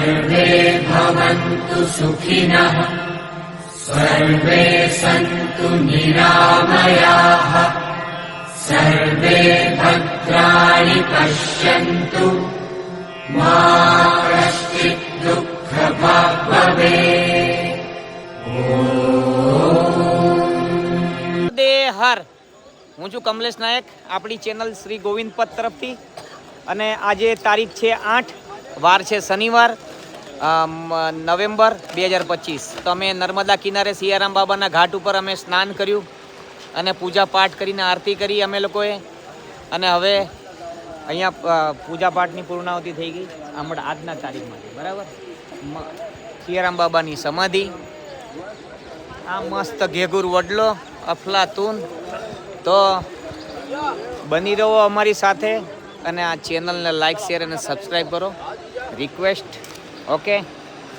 सर्वे भवन्तु सुखिनः सर्वे सन्तु निरामयाः सर्वे भद्राणि पश्यन्तु मा कश्चित् दुःखभाग् भवेत्। હર હું છું કમલેશ નાયક, આપણી ચેનલ શ્રી ગોવિંદ પથ તરફથી. અને આજે તારીખ છે 8, વાર છે શનિવાર, નવેમ્બર 2025. તો અમે નર્મદા કિનારે સિયારામ બાબાના ઘાટ ઉપર અમે સ્નાન કર્યું અને પૂજા પાઠ કરીને આરતી કરી અમે લોકોએ. અને હવે અહીંયા પૂજા પાઠની પૂર્ણાવતિ થઈ ગઈ હમણાં આજના તારીખમાં, બરાબર. સિયારામ બાબાની સમાધિ, આ મસ્ત ઘેઘુર વડલો અફલાતુન. તો બની રહો અમારી સાથે અને આ ચેનલને લાઈક, શેર અને સબસ્ક્રાઈબ કરો. Request, okay,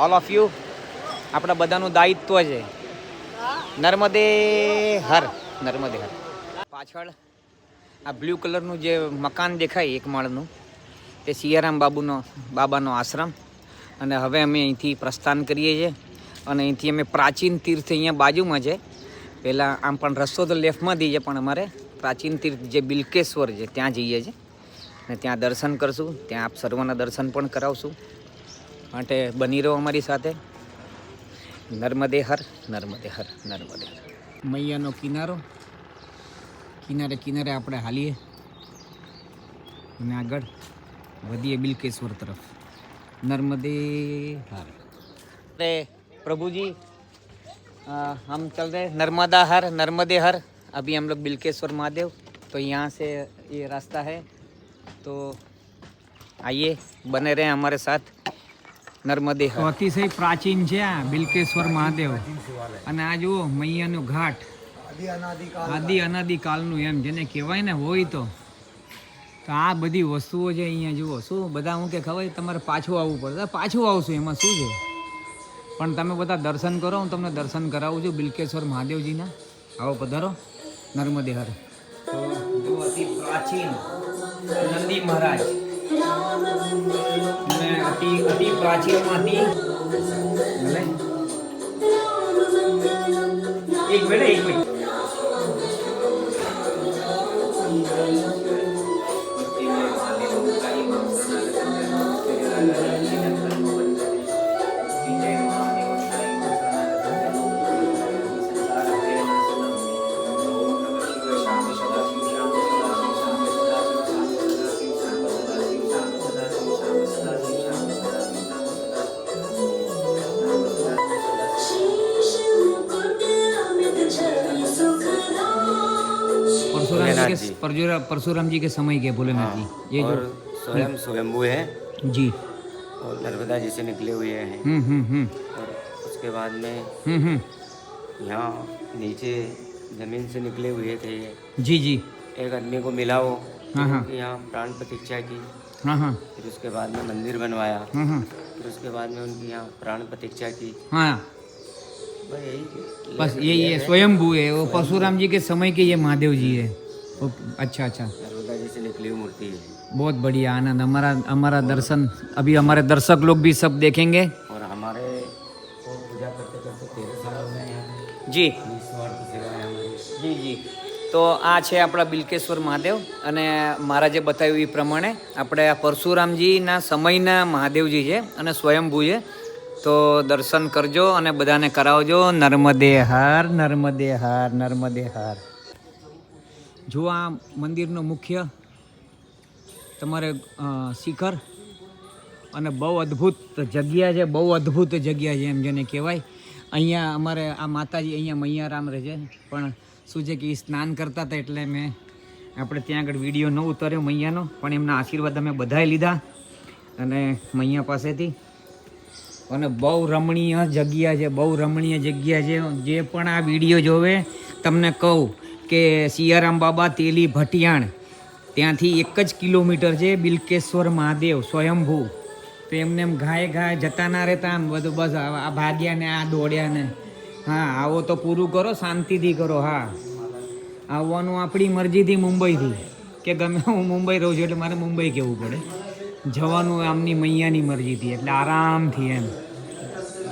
all of you. આપણા બધાનું દાયિત્વ છે. નર્મદે હર, નર્મદે હર. પાછળ આ બ્લુ કલરનું જે મકાન દેખાય એક માળનું, તે સિયારામ બાબાનો આશ્રમ. અને હવે અમે અહીંથી પ્રસ્થાન કરીએ છીએ. અને અહીંથી અમે પ્રાચીન તીર્થ અહીંયા બાજુમાં છે. પહેલાં આમ પણ રસ્તો તો લેફ્ટમાંથી છે, પણ અમારે પ્રાચીન તીર્થ જે બિલકેશ્વર છે ત્યાં જઈએ છીએ અને ત્યાં દર્શન કરશું. ત્યાં આપ સર્વના દર્શન પણ કરાવશું. માટે બની રહો અમારી સાથે. નર્મદે હર, નર્મદે હર, નર્મદે હર. મૈયાનો કિનારો, કિનારે કિનારે આપણે હાલીએ અને આગળ વધીએ બિલકેશ્વર તરફ. नर्मदे हर. अरे प्रभु जी, हम चल रहे नर्मदा हर, नर्मदे हर. अभी हम लोग बिलकेश्वर महादेव, तो यहाँ से ये रास्ता है. तो आइए, बने रहे हमारे साथ. नर्मदे हर अतिशय प्राचीन છે આ બિલકેશ્વર મહાદેવ. અને આ જુઓ મૈયાનો ઘાટ, આદિ અનાદિ કાળનું એમ જેને કહેવાય ને હોય. તો આ બધી વસ્તુઓ છે અહીંયા જુઓ. શું બધા હું કે ખબર તમારે પાછું આવવું પડે, પાછું આવશું, એમાં શું છે. પણ તમે બધા દર્શન કરો, હું તમને દર્શન કરાવું છું બિલકેશ્વર મહાદેવજીના. આવો પધારો, નર્મદે હર. તો જો અતિ પ્રાચીન નંદી મહારાજ અને અતિ પ્રાચીનમાંથી એક મિનિટ परशुराम जी के समय के भोलेनाथ जी, ये जो स्वयं स्वयंभू है जी, और नर्मदा जी से निकले हुए हैं. और उसके बाद में यहाँ नीचे जमीन से निकले हुए थे. जी जी. एक आदमी को मिला वो, यहाँ प्राण प्रतीक्षा की. फिर उसके बाद में मंदिर बनवाया. फिर उसके बाद में उनकी यहाँ प्राण प्रतीक्षा की. बस ये स्वयंभू है, वो परशुराम जी के समय के ये महादेव जी है. अच्छा अच्छा, नर्मदा जी से निकली हुई मूर्ति है. बहुत बढ़िया, आनंद. हमारा दर्शन अभी हमारे दर्शक लोग भी सब देखेंगे. और हमारे को पूजा करते करते 13 साल हो गए हैं जी. निस्वार्थ सेवा है हमारी. જી જી. તો આ છે આપણા બિલકેશ્વર મહાદેવ. અને મહારાજે બતાવ્યું એ પ્રમાણે આપણે આ પરશુરામજીના સમયના મહાદેવજી છે અને સ્વયંભૂ છે. તો દર્શન કરજો અને બધાને કરાવજો. નર્મદે હર, નર્મદે હર, નર્મદે હર. જો આ મંદિરનો મુખ્ય તમારે શિખર અને બહુ અદ્ભુત જગ્યા છે, બહુ અદ્ભુત જગ્યા છે એમ જેને કહેવાય. અહીંયા અમારે આ માતાજી અહીંયા મૈયારામ રહે છે. પણ શું છે કે એ સ્નાન કરતા હતા એટલે મેં આપણે ત્યાં આગળ વિડીયો ન ઉતાર્યો મૈયાનો. પણ એમના આશીર્વાદ અમે બધાએ લીધા અને મૈયા પાસેથી. અને બહુ રમણીય જગ્યા છે, બહુ રમણીય જગ્યા છે. જે પણ આ વિડીયો જોવે તમને કહું કે સિયારામ બાબા તેલી ભટિયાણ ત્યાંથી 1 જ કિલોમીટર છે બિલકેશ્વર મહાદેવ સ્વયંભૂ. તો એમને એમ ઘાય જતા ના રહેતા, આમ બધું બસ આ ભાગ્યા ને આ દોડ્યા ને. હા, આવો તો પૂરું કરો, શાંતિથી કરો. હા, આવવાનું આપણી મરજીથી મુંબઈથી, કે ગમે હું મુંબઈ રહું છું એટલે મારે મુંબઈ કહેવું પડે. જવાનું આમની મૈયાની મરજીથી, એટલે આરામથી એમ.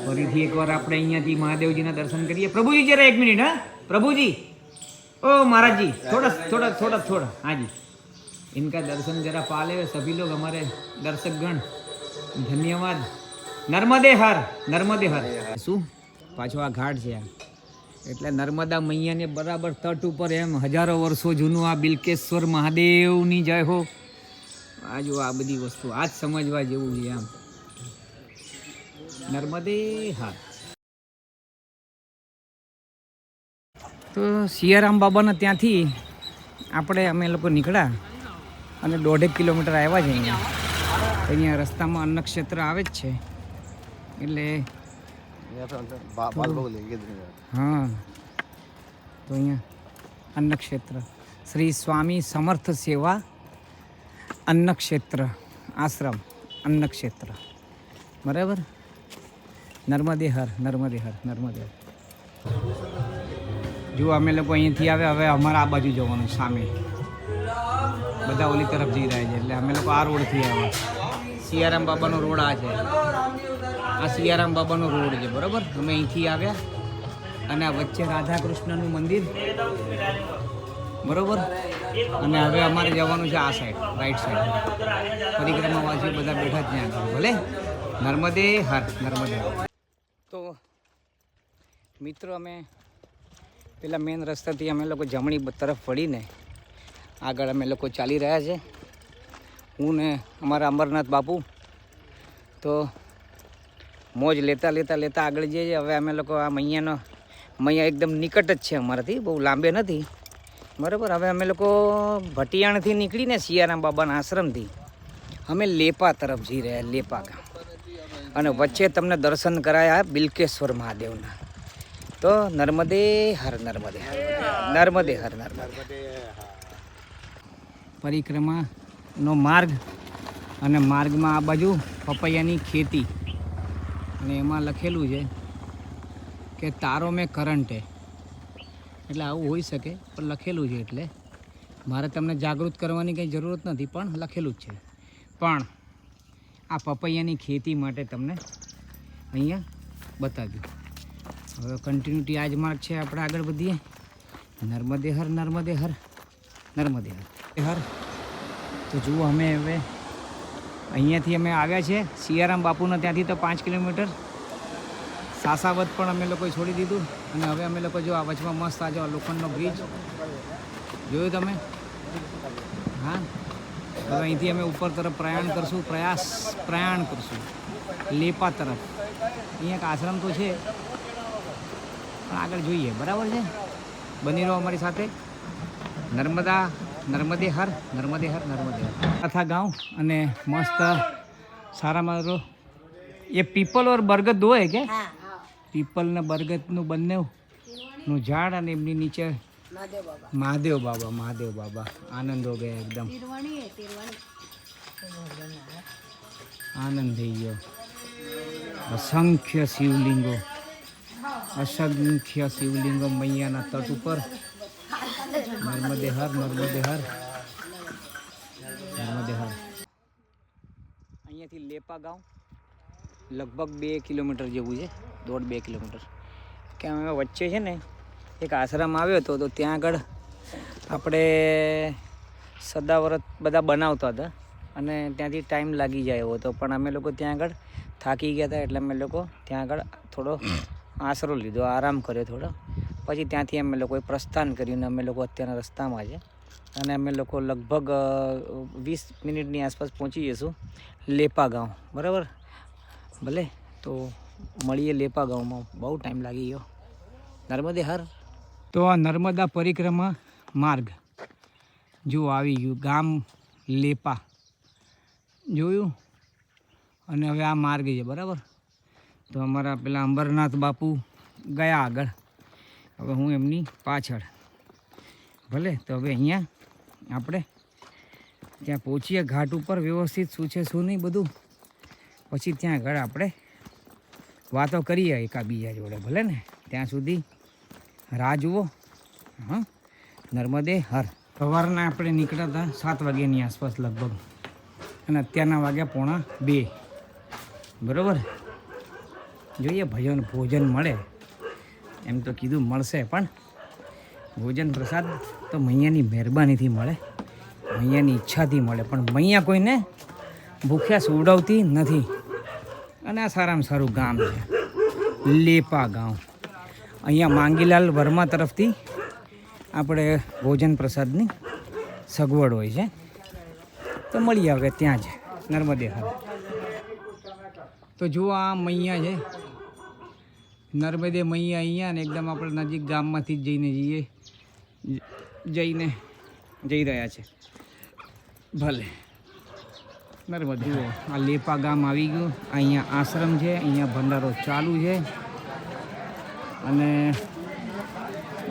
ફરીથી એકવાર આપણે અહીંયાથી મહાદેવજીના દર્શન કરીએ. પ્રભુજી જરા 1 મિનિટ. હા પ્રભુજી, ओ महाराज जी, थोड़ा हाँ जी, इनका दर्शन जरा पा ले सभी लोग, हमारे दर्शकगण. धन्यवाद. नर्मदे हर. શું પાછો આ ઘાટ છે, એટલે નર્મદા મૈયાને બરાબર તટ ઉપર એમ હજારો વર્ષો જૂનું આ બિલકેશ્વર મહાદેવની જય હો. આ જો આ બધી વસ્તુ આ જ સમજવા જેવું છે આમ. નર્મદે હર. તો સિયારામ બાબાના ત્યાંથી અમે લોકો નીકળ્યા અને 1.5 કિલોમીટર આવ્યા છે અહીંયા. અહીંયા રસ્તામાં અન્નક્ષેત્ર આવે જ છે, એટલે હા, તો અહીંયા અન્નક્ષેત્ર શ્રી સ્વામી સમર્થ સેવા અન્નક્ષેત્ર આશ્રમ, અન્નક્ષેત્ર, બરાબર. નર્મદે હર. જો અમે લોકો અહીંયાથી આવ્યા, હવે અમારે આ બાજુ જવાનું, સામે બધા ઓલી તરફ જઈ રહ્યા છે, એટલે અમે લોકો આ રોડથી આવ્યા. સિયારામ બાબાનો રોડ આ છે, આ સિયારામ બાબાનો રોડ છે, બરાબર. અમે અહીંથી આવ્યા અને આ વચ્ચે રાધા કૃષ્ણનું મંદિર, બરાબર. અને હવે અમારે જવાનું છે આ સાઈડ, રાઈટ સાઈડ. પરિક્રમાવાસીઓ બધા બેઠા જ ત્યાં આગળ. ભલે. નર્મદે હર. તો મિત્રો, અમે પેલા મેન રસ્તાથી અમે લોકો જમણી તરફ વળીને આગળ અમે લોકો ચાલી રહ્યા છે, હું ને અમારા અમરનાથ બાપુ. તો મોજ લેતા આગળ જઈએ. હવે અમે લોકો આ મૈયા એકદમ નિકટ જ છે અમારાથી, બહુ લાંબે નથી, બરાબર. હવે અમે લોકો ભટિયાણથી નીકળીને સિયારામ બાબાના આશ્રમથી અમે લેપા તરફ જઈ રહ્યા, લેપા ગામ. અને વચ્ચે તમને દર્શન કરાયા બિલકેશ્વર મહાદેવના. તો નર્મદે હર. પરિક્રમાનો માર્ગ, અને માર્ગમાં આ બાજુ પપૈયાની ખેતી, અને એમાં લખેલું છે કે તારો મેં કરંટ હે. એટલે આવું હોઈ શકે, પણ લખેલું છે, એટલે મારે તમને જાગૃત કરવાની કંઈ જરૂરત નથી, પણ લખેલું જ છે. પણ આ પપૈયાની ખેતી માટે તમને અહીંયા બતાવ્યું. હવે કન્ટિન્યુટી આ જ માર્ગ છે, આપણે આગળ વધીએ. નર્મદે હર. તો જુઓ, અમે હવે અહીંયાથી અમે આવ્યા છે સિયારામ બાપુના ત્યાંથી તો 5 કિલોમીટર. સાસાવત પણ અમે લોકોએ છોડી દીધું, અને હવે અમે લોકો જો આ વચમાં મસ્ત આ જો લોખંડનો બ્રિજ જોયું તમે. હા, હવે અહીંથી અમે ઉપર તરફ પ્રયાણ કરશું લેપા તરફ. અહીંયા એક આશ્રમ તો છે, પણ આગળ જોઈએ, બરાબર છે. બની રહો અમારી સાથે. નર્મદે હર. આથા ગાँव અને મસ્ત સારામાં રહો. એ પીપલ ઓર બરગદ દો હે કે? પીપલ ને બરગદનું બંનેનું ઝાડ, અને એમની નીચે મહાદેવ બાબા. આનંદ હો ગયા એકદમ, આનંદ થઈ ગયો. અસંખ્ય શિવલિંગો મૈયાના તટ ઉપર. નર્મદે હર. અહીંયાથી લેપા ગામ લગભગ 2 કિલોમીટર જેવું છે, 1.5-2 કિલોમીટર. કે અમે વચ્ચે છે ને એક આશ્રમ આવ્યો હતો, તો ત્યાં આગળ આપણે સદાવ્રત બધા બનાવતા હતા, અને ત્યાંથી ટાઈમ લાગી જાય એવો હતો. પણ અમે લોકો ત્યાં આગળ થાકી ગયા હતા, એટલે અમે લોકો ત્યાં આગળ થોડો આશરો લીધો, આરામ કર્યો થોડો. પછી ત્યાંથી અમે લોકોએ પ્રસ્થાન કર્યું, અને અમે લોકો અત્યારના રસ્તામાં છે, અને અમે લોકો લગભગ 20 મિનિટની આસપાસ પહોંચી જઈશું લેપા ગામ, બરાબર. ભલે, તો મળીએ લેપા ગામમાં. બહુ ટાઈમ લાગી ગયો. નર્મદે હર. તો આ નર્મદા પરિક્રમા માર્ગ જો આવી ગયું, ગામ લેપા જોયું. અને હવે આ માર્ગ છે, બરાબર. તો અમારા પેલા અંબરનાથ બાપુ ગયા આગળ, હવે હું એમની પાછળ. ભલે, તો હવે અહીંયા આપણે ત્યાં પહોંચીએ ઘાટ ઉપર, વ્યવસ્થિત શું છે શું નહીં બધું. પછી ત્યાં આગળ આપણે વાતો કરીએ એકાબીજા જોડે, ભલે ને. ત્યાં સુધી રાહ જુઓ. હા, નર્મદે હર. સવારના આપણે નીકળ્યા હતા 7 વાગ્યાની આસપાસ લગભગ, અને અત્યારના વાગ્યા 1:45 બરાબર. જોઈએ ભોજન મળે એમ તો કીધું મળશે, પણ ભોજન પ્રસાદ તો મૈયાની મહેરબાનીથી મળે, મૈયાની ઈચ્છાથી મળે, પણ મૈયા કોઈને ભૂખ્યા સુવડાવતી નથી. અને આ સારામાં સારું ગામ છે લેપા ગામ. અહીંયા માંગીલાલ વર્મા તરફથી આપણે ભોજન પ્રસાદની સગવડ હોય છે, તો મળી આવે ત્યાં જ નર્મદે હર. તો જુઓ આ મૈયા છે, નર્મદે મૈયા અહીંયા ને એકદમ આપણે નજીક ગામમાંથી જ જઈ રહ્યા છે. ભલે નર્મદે જુઓ આ લેપા ગામ આવી ગયું. અહીંયા આશ્રમ છે, અહીંયા ભંડારો ચાલુ છે. અને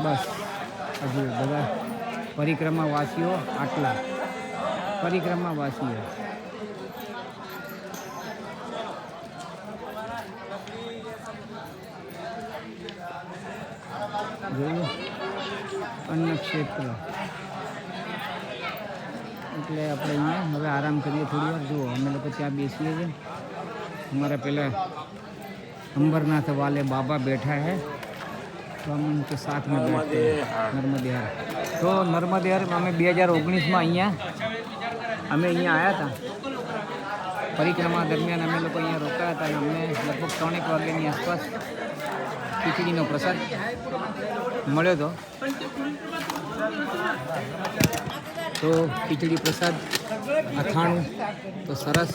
બસ હજુ બધા પરિક્રમાવાસીઓ, આટલા પરિક્રમાવાસીઓ જોયું અન્ન ક્ષેત્ર. એટલે આપણે અહીંયા હવે આરામ કરીએ થોડી વાર. જુઓ અમે લોકો ત્યાં બેસીએ છીએ. हमारे पहले अंबरनाथ वाले बाबा बैठा है, तो हम उनके साथ में बैठते हैं. नर्मदे हर. तो नर्मदे हर અમે 2019માં અમે અહીંયા આવ્યા હતા. પરિક્રમા દરમિયાન અમે લોકો અહીંયા રોકાયા હતા અને અમને લગભગ 3-1 વાગ્યાની આસપાસ ખીચડીનો પ્રસાદ મળ્યો હતો. तो खिचड़ी प्रसाद अथाणु तो सरस.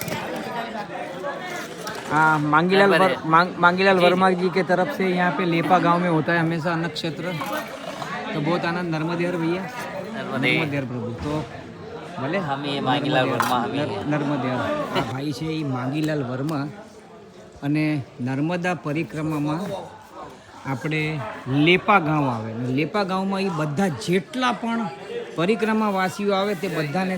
हाँ, मांगीलाल वर्मा जी के तरफ से यहाँ पे लेपा गांव में होता है हमेशा अन्न क्षेत्र. तो बहुत आनंद. नर्मदे हर भैया, नर्मदे हर प्रभु. तो भले हम ये मांगीलाल वर्मा नर्मदे हर આ ભાઈ છે એ માંગીલાલ વર્મા. અને નર્મદા પરિક્રમામાં આપણે લેપા ગામ આવે ને લેપા ગામમાં એ બધા જેટલા પણ પરિક્રમાવાસીઓ આવે તે બધાને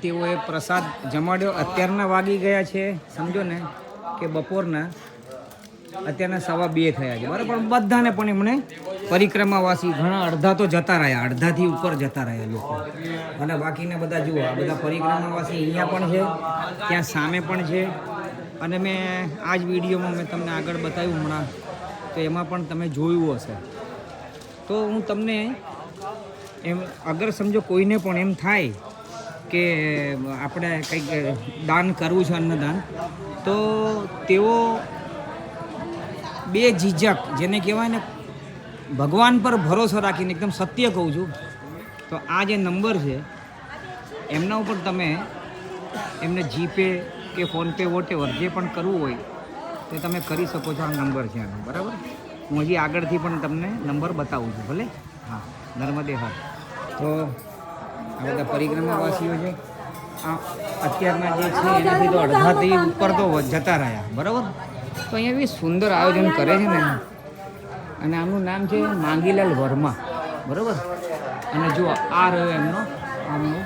તેઓએ પ્રસાદ જમાડ્યો. અત્યારના વાગી ગયા છે સમજો ને કે બપોરના અત્યારના 2:15 થયા છે બરાબર. પણ બધાને પણ એમણે પરિક્રમાવાસી ઘણા અડધા તો જતા રહ્યા, અડધાથી ઉપર જતા રહ્યા લોકો. અને બાકીના બધા જુઓ આ બધા પરિક્રમાવાસી અહીંયા પણ છે, ત્યાં સામે પણ છે. અને મેં આ જ વિડીયોમાં મેં તમને આગળ બતાવ્યું હમણાં, તો એમાં પણ તમે જોયું હશે. તો હું તમને એમ અગર સમજો કોઈને પણ એમ થાય કે આપણે કંઈક દાન કરવું છે, અન્નદાન, તો તેઓ બે ઝીઝક, જેને કહેવાય ને ભગવાન પર ભરોસો રાખીને, એકદમ સત્ય કહું છું, તો આ જે નંબર છે એમના ઉપર તમે એમને જીપે કે ફોનપે વોટેવર જે પણ કરવું હોય તો તમે કરી શકો છો. આ નંબર છે આનો, બરાબર. હું હજી આગળથી પણ તમને નંબર બતાવું છું. ભલે. હા, નર્મદે હર. તો આ બધા પરિક્રમાવાસીઓ છે. આ અત્યારના જે છે એનાથી તો અડધાથી ઉપર તો જતા રહ્યા, બરાબર. તો અહીંયા બી સુંદર આયોજન કરે છે ને. અને આમનું નામ છે માંગીલાલ વર્મા, બરાબર. અને જુઓ આ રહ્યો આમનો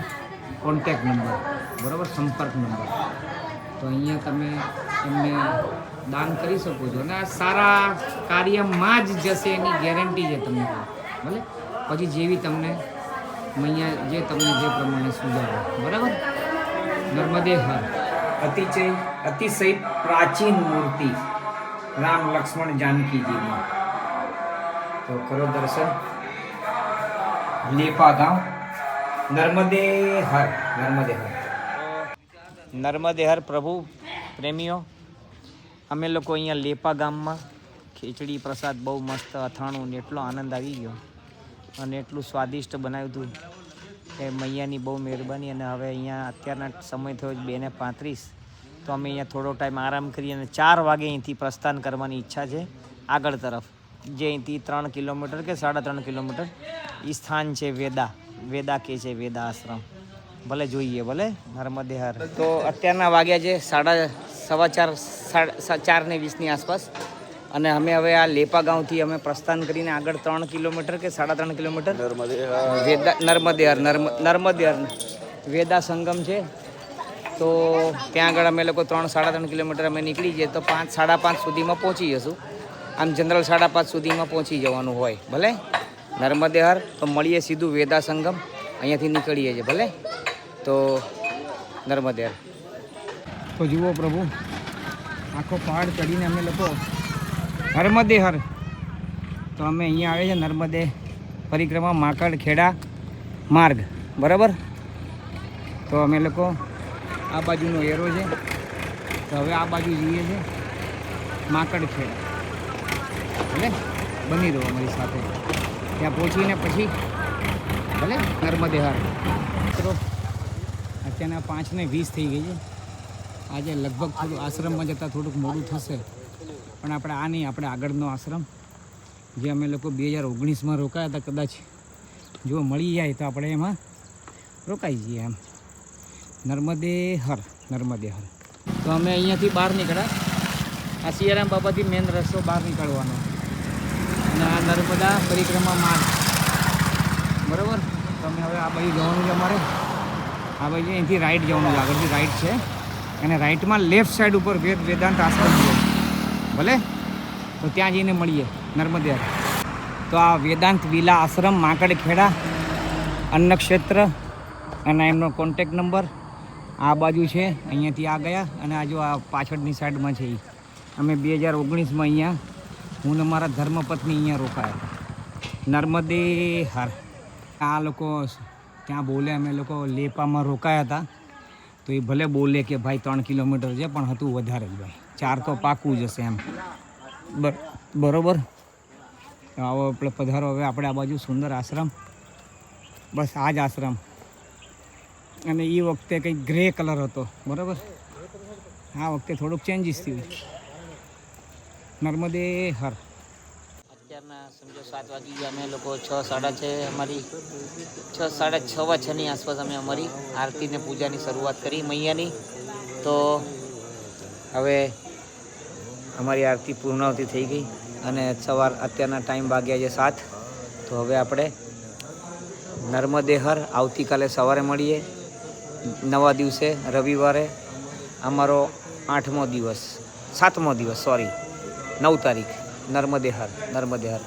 કોન્ટેક્ટ નંબર, બરાબર, સંપર્ક નંબર. તો અહીંયા તમે એમને દાન કરી શકો છો. અને આ સારા કાર્યમાં જ જશે એની ગેરંટી છે તમને, ભલે. પછી જેવી તમને મૈયા જે તમને જે પ્રમાણે સુધારો, બરાબર. નર્મદે હર. અતિશય પ્રાચીન મૂર્તિ રામ લક્ષ્મણ જાનકીજીની. તો કરો દર્શન. લેપા ગાંવ, નર્મદે હર. નર્મદે હર. નર્મદે હર પ્રભુ પ્રેમીઓ, અમે લોકો અહીંયા લેપા ગામમાં ખીચડી પ્રસાદ બહુ મસ્ત, અથાણું ને એટલો આનંદ આવી ગયો અને એટલું સ્વાદિષ્ટ બનાવ્યું હતું કે મૈયાની બહુ મહેરબાની. અને હવે અહીંયા અત્યારના સમય થયો 2:35, તો અમે અહીંયા થોડો ટાઈમ આરામ કરીએ અને 4 વાગે અહીંથી પ્રસ્થાન કરવાની ઈચ્છા છે આગળ તરફ, જે અહીંથી 3 કિલોમીટર કે 3.5 કિલોમીટર એ સ્થાન છે વેદા કે છે વેદા આશ્રમ. ભલે જોઈએ, ભલે. નર્મદે હર. તો અત્યારના વાગ્યા છે 4:20ની આસપાસ. અને અમે હવે આ લેપા ગાંવથી અમે પ્રસ્થાન કરીને આગળ 3 કિલોમીટર કે 3.5 કિલોમીટર નર્મદે હર વેદા સંગમ છે. તો ત્યાં આગળ અમે લોકો 3-3.5 કિલોમીટર અમે નીકળી જઈએ તો 5-5:30 સુધીમાં પહોંચી જશું. આમ જનરલ 5:30 સુધીમાં પહોંચી જવાનું હોય, ભલે. નર્મદે હર. તો મળીએ સીધું વેદા સંગમ, અહીંયાથી નીકળીએ છીએ, ભલે. તો નર્મદે હર. તો જુઓ પ્રભુ, આખો પહાડ ચડીને અમે લોકો નર્મદે હર. તો અમે અહીંયા આવે છે નર્મદે પરિક્રમા માકડ ખેડા માર્ગ, બરાબર. તો અમે લોકો આ બાજુનો એરો છે, તો હવે આ બાજુ જઈએ છીએ માકડ ખેડા. ભલે બની રહો અમારી સાથે, ત્યાં પહોંચીને પછી ભલે નર્મદે હર. મિત્રો અત્યારના 5:20 થઈ ગઈ છે. આજે લગભગ થોડું આશ્રમમાં જતાં થોડુંક મોડું થશે, પણ આપણે આ નહીં, આપણે આગળનો આશ્રમ જે અમે લોકો 2019માં રોકાયા હતા, કદાચ જો મળી જાય તો આપણે એમાં રોકાઈ જઈએ એમ. નર્મદે હર, નર્મદે હર. તો અમે અહીંયાથી બહાર નીકળ્યા. આ સિયારામ બાબાથી મેન રસ્તો બહાર નીકળવાનો અને આ નર્મદા પરિક્રમા માર્ગ, બરાબર. તો અમે હવે આ બાજુ જવાનું છે અમારે. આ બાજુ અહીંથી રાઈટ જવાનું છે, આગળથી રાઈટ છે અને રાઈટમાં લેફ્ટ સાઈડ ઉપર વેદાંત આશ્રમ છે, ભલે. તો ત્યાં જઈને મળીએ નર્મદે હર. તો આ વેદાંત વિલા આશ્રમ માકડ ખેડા અન્નક્ષેત્ર અને એમનો કોન્ટેક નંબર આ બાજુ છે. અહીંયાથી આ ગયા અને આ જો આ પાછળની સાઈડમાં છે એ. અમે 2019માં અહીંયા હું ને મારા ધર્મપત્ની અહીંયા રોકાયા હતા નર્મદે હર. આ લોકો ત્યાં બોલે અમે લોકો લેપામાં રોકાયા હતા, તો એ ભલે બોલે કે ભાઈ 3 કિલોમીટર છે, પણ હતું વધારે જ ભાઈ, 4 તો પાકું જ હશે એમ, બરોબર. આવો આપણે પધારો હવે આપણે આ બાજુ સુંદર આશ્રમ, બસ આ જ આશ્રમ. અને એ વખતે કંઈક ગ્રે કલર હતો, બરાબર. આ વખતે થોડુંક ચેન્જીસ થયું. નર્મદે હર. અત્યારના સમજો 7 વાગી ગયા. અમે લોકો 6:30 અમારી 6:30-6:06 આસપાસ અમે અમારી આરતી ને પૂજાની શરૂઆત કરી મૈયાની. તો હવે અમારી આરતી પૂર્ણાવતિ થઈ ગઈ અને અત્યારના ટાઈમ વાગ્યા છે 7. તો હવે આપણે નર્મદે હર આવતીકાલે સવારે મળીએ. નવા દિવસે રવિવારે અમારો 7મો દિવસ, 9 તારીખ નર્મદે હર, નર્મદે હર.